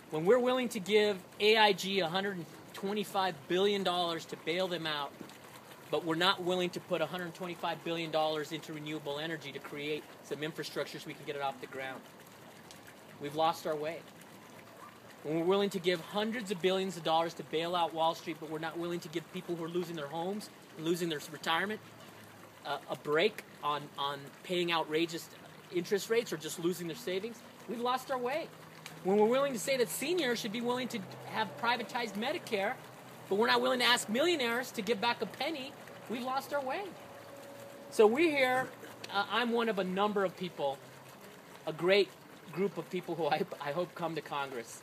When we're willing to give AIG $125 billion to bail them out, but we're not willing to put $125 billion into renewable energy to create some infrastructure so we can get it off the ground, we've lost our way. When we're willing to give hundreds of billions of dollars to bail out Wall Street, but we're not willing to give people who are losing their homes and losing their retirement a break on paying outrageous interest rates or just losing their savings, we've lost our way. When we're willing to say that seniors should be willing to have privatized Medicare, but we're not willing to ask millionaires to give back a penny, we've lost our way. So we're here. I'm one of a number of people, a great group of people who I hope come to Congress.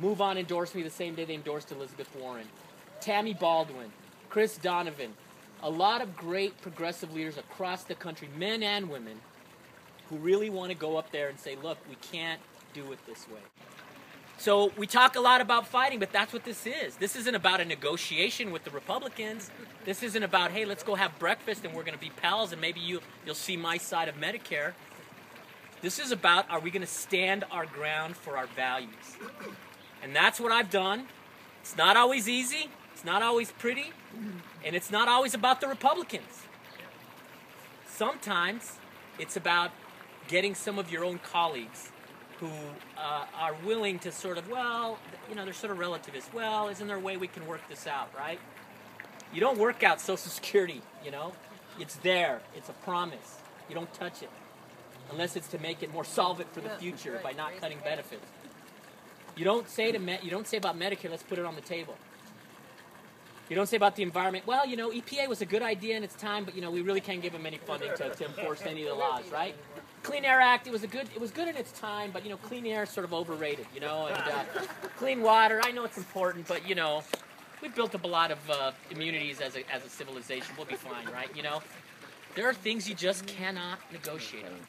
Move On endorsed me the same day they endorsed Elizabeth Warren. Tammy Baldwin, Chris Donovan, a lot of great progressive leaders across the country, men and women, who really want to go up there and say, look, we can't do it this way. So we talk a lot about fighting, but that's what this is. This isn't about a negotiation with the Republicans. This isn't about, hey, let's go have breakfast and we're going to be pals and maybe you'll see my side of Medicare. This is about, are we going to stand our ground for our values? And that's what I've done. It's not always easy. It's not always pretty. And it's not always about the Republicans. Sometimes it's about getting some of your own colleagues who are willing to sort of, well, you know, they're sort of relativists. Well, isn't there a way we can work this out, right? You don't work out Social Security, you know. It's there. It's a promise. You don't touch it. Unless it's to make it more solvent for the future by not cutting benefits. You don't say about Medicare, let's put it on the table. You don't say about the environment, well, you know, EPA was a good idea in its time, but, you know, we really can't give them any funding to enforce any of the laws, right? Clean Air Act, it was good in its time, but, you know, clean air is sort of overrated, you know, and clean water, I know it's important, but, you know, we've built up a lot of immunities as a civilization. We'll be fine, right? You know, there are things you just cannot negotiate on.